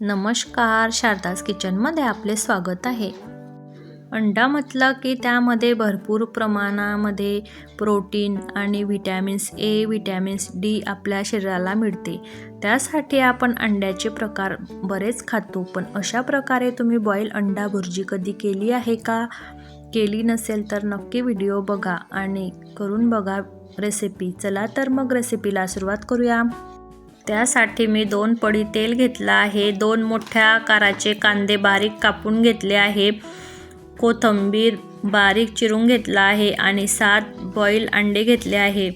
नमस्कार, शारदास किचनमध्ये आपले स्वागत आहे। अंडा म्हटलं की त्यामध्ये भरपूर प्रमाणामध्ये प्रोटीन आणि व्हिटॅमिन्स ए, व्हिटॅमिन्स डी आपल्या शरीराला मिळते। त्यासाठी आपण अंड्याचे प्रकार बरेच खातो, पण अशा प्रकारे तुम्ही बॉईल अंडा भुर्जी कधी केली आहे का? केली नसेल तर नक्की व्हिडिओ बघा आणि करून बघा रेसिपी। चला तर मग रेसिपीला सुरुवात करूया। त्यासाठी मी 2 पडी तेल घेतलं आहे, 2 मोठ्या आकाराचे कांदे बारीक कापून घेतले आहे, कोथिंबीर बारीक चिरून घेतला आहे आणि 7 बॉईल अंडे घेतले आहे,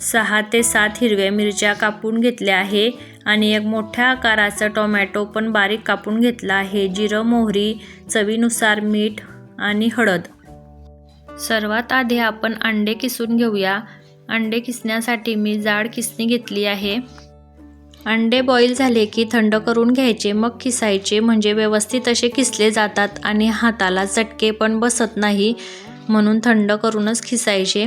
6 ते 7 हिरव्या मिरच्या कापून घेतल्या आहे आणि एक मोठ्या आकाराचा टोमॅटो पण बारीक कापून घेतला आहे, जिरं मोहरी, चवीनुसार मीठ आणि हळद। सर्वात आधी आपण अंडे किसून घेऊया। अंडे किसण्यासाठी मी जाड किसणी घेतली आहे। अंडे बॉईल झाले की थंड करून घ्यायचे, मग किसायचे, म्हणजे व्यवस्थित असे किसले जातात आणि हाताला चटके पण बसत नाही, म्हणून थंड करूनच किसायचे।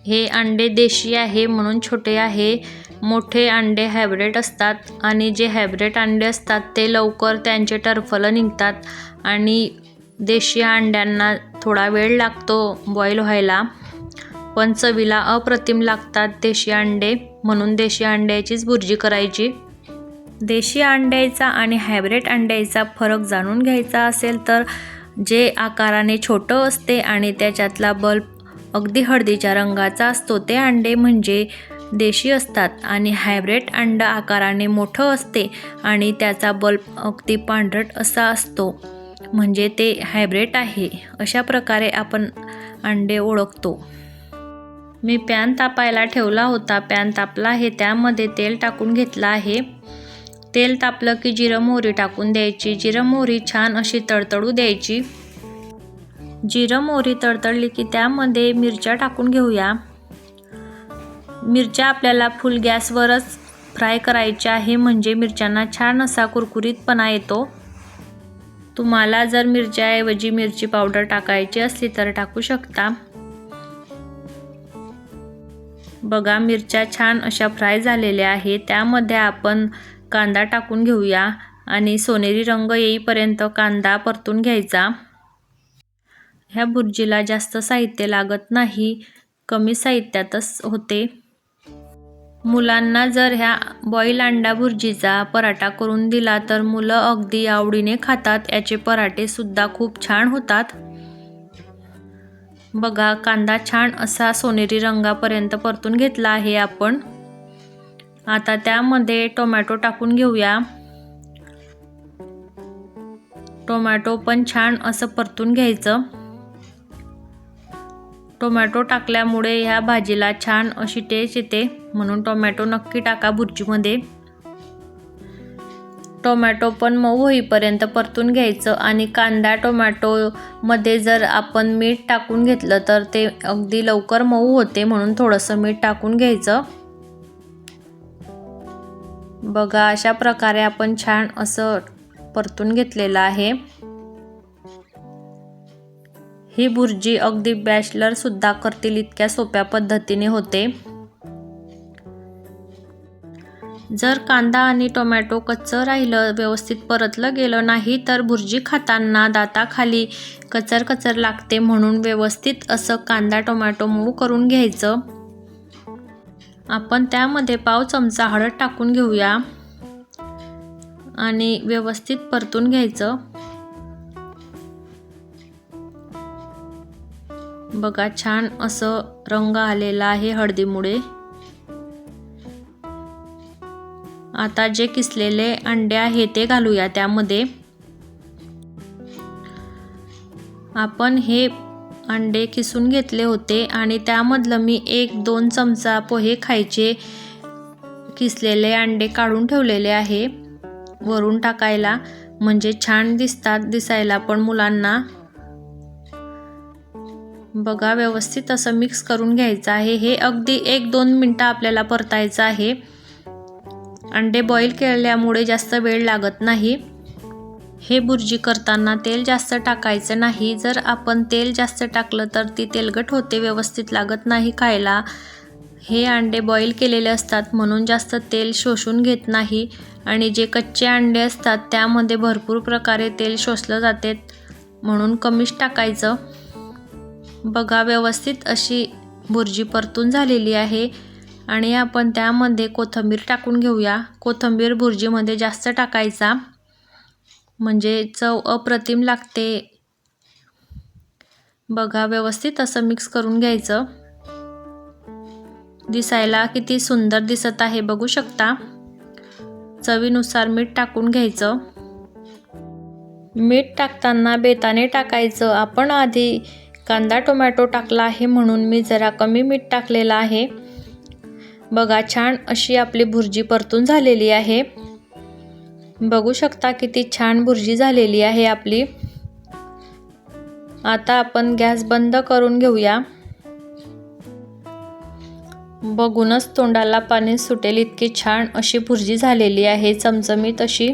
हे अंडे देशी आहे म्हणून छोटे आहे, मोठे अंडे हायब्रिड असतात आणि जे हायब्रिड अंडे असतात ते लवकर त्यांचे टरफलं निघतात आणि देशी अंड्यांना थोडा वेळ लागतो बॉईल व्हायला, पण चवीला अप्रतिम लागतात देशी अंडे, म्हणून देशी अंड्याचीच भुर्जी करायची। देशी अंड्याचा आणि हायब्रिड अंड्याचा फरक जाणून घ्यायचा असेल तर जे आकाराने छोटं असते आणि त्याच्यातला बल्ब अगदी हळदीच्या रंगाचा असतो ते अंडे म्हणजे देशी असतात आणि हायब्रिड अंड आकाराने मोठं असते आणि त्याचा बल्ब अगदी पांढरट असा असतो म्हणजे ते हायब्रिड आहे। अशा प्रकारे आपण अंडे ओळखतो। मी पॅन तापायला ठेवला होता, पॅन तापला आहे, त्यामध्ये तेल टाकून घेतलं आहे। तेल तापलं की जिरं मोहरी टाकून द्यायची, जिरं मोहरी छान अशी तडतडू द्यायची। जिरं मोहरी तडतडली की त्यामध्ये मिरच्या टाकून घेऊया। मिरच्या आपल्याला फुल गॅसवरच फ्राय करायच्या आहे, म्हणजे मिरच्यांना छान असा कुरकुरीतपणा येतो। तुम्हाला जर मिरच्याऐवजी मिरची पावडर टाकायची असली तर टाकू शकता। बघा, मिरच्या छान अशा फ्राय झालेल्या आहेत, त्यामध्ये आपण कांदा टाकून घेऊया आणि सोनेरी रंग येईपर्यंत कांदा परतून घ्यायचा। ह्या भुर्जीला जास्त साहित्य लागत नाही, कमी साहित्यातच होते। मुलांना जर ह्या बॉईल अंडा भुर्जीचा पराठा करून दिला तर मुलं अगदी आवडीने खातात, याचे पराठे सुद्धा खूप छान होतात। बघा, कांदा छान असा सोनेरी रंगापर्यंत परतून घेतला आहे आपण। आता त्यामध्ये टोमॅटो टाकून घेऊया। टोमॅटो पण छान असं परतून घ्यायचं। टोमॅटो टाकल्यामुळे ह्या भाजीला छान अशी टेस्ट येते, म्हणून टोमॅटो नक्की टाका भुर्जीमध्ये। टोमॅटो पण मऊ होईपर्यंत परतून घ्यायचं आणि कांदा टोमॅटो मध्ये जर आपण मीठ टाकून घेतलं तर ते अगदी लवकर मऊ होते, म्हणून थोडंसं मीठ टाकून घ्यायचं। बघा, अशा प्रकारे आपण छान असं परतून घेतलेलं आहे। ही भुर्जी अगदी बॅचलर सुद्धा करतील इतक्या सोप्या पद्धतीने होते। जर कांदा आणि टोमॅटो कच्चं राहिलं, व्यवस्थित परतलं गेलं नाही तर भुर्जी खाताना दाताखाली कचर कचर लागते, म्हणून व्यवस्थित असं कांदा टोमॅटो मऊ करून घ्यायचं। आपण त्यामध्ये पाव चमचा हळद टाकून घेऊया आणि व्यवस्थित परतून घ्यायचं। बघा, छान असं रंग आलेला आहे हळदीमुळे। आता जे किसलेले अंडे आहे ते घालूया त्यामध्ये। आपण हे अंडे किसून घेतले होते आणि त्यामधलं मी 1-2 चमचा पोहे खायचे किसलेले अंडे काढून ठेवलेले आहे वरून टाकायला, म्हणजे छान दिसतात दिसायला पण मुलांना। बघा, व्यवस्थित असं मिक्स करून घ्यायचं आहे। हे अगदी 1-2 मिनटं आपल्याला परतायचं आहे। अंडे बॉईल केल्यामुळे जास्त वेळ लागत नाही। हे भुर्जी करताना तेल जास्त टाकायचं नाही, जर आपण तेल जास्त टाकलं तर ती तेलकट होते, व्यवस्थित लागत नाही खायला। हे अंडे बॉईल केलेले असतात म्हणून जास्त तेल शोषून घेत नाही आणि जे कच्चे अंडे असतात त्यामध्ये भरपूर प्रकारे तेल शोषलं जाते म्हणून कमीच टाकायचं। बघा व्यवस्थित अशी भुर्जी परतून झालेली आहे आणि आपण त्यामध्ये कोथिंबीर टाकून घेऊया। कोथिंबीर भुर्जीमध्ये जास्त टाकायचा म्हणजे चव अप्रतिम लागते। बघा व्यवस्थित असं मिक्स करून घ्यायचं। दिसायला किती सुंदर दिसत आहे बघू शकता। चवीनुसार मीठ टाकून घ्यायचं। मीठ टाकताना बेताने टाकायचं। आपण आधी कांदा टोमॅटो टाकला आहे म्हणून मी जरा कमी मीठ टाकलेलं आहे। बघा छान अशी आपली भुर्जी परतून झालेली आहे। बघू शकता किती छान भुर्जी झालेली आहे आपली। आता आपण गॅस बंद करून घेऊया। बघूनच तोंडाला पाणी सुटेल इतकी छान अशी भुर्जी झालेली आहे, चमचमीत अशी।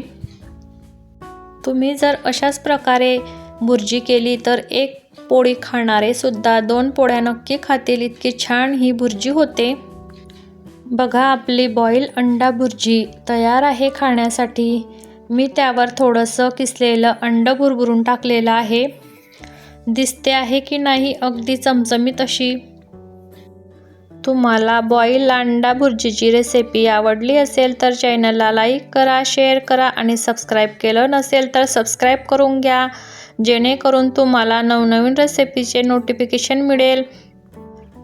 तुम्ही जर अशाच प्रकारे भुर्जी केली तर एक पोळी खाणारे सुद्धा 2 पोळ्या नक्की खातील, इतकी छान ही भुर्जी होते। बघा आपली बॉईल अंडा भुर्जी तयार आहे खाण्यासाठी। मी त्यावर थोडंसं किसलेलं अंड भुरभुरून टाकलेलं आहे। दिसते आहे की नाही अगदी चमचमीत अशी। तुम्हाला बॉईल अंडा भुर्जीची रेसिपी आवडली असेल तर चॅनलला लाईक करा, शेअर करा आणि सबस्क्राईब केलं नसेल तर सबस्क्राईब करून घ्या, जेणेकरून तुम्हाला नवनवीन रेसिपीचे नोटिफिकेशन मिळेल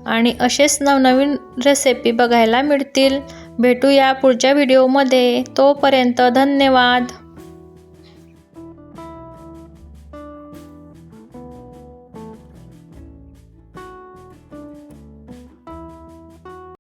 आणि असेच नवनवीन रेसिपी बघायला मिळतील। भेटूया पुढच्या व्हिडिओमध्ये, तोपर्यंत धन्यवाद।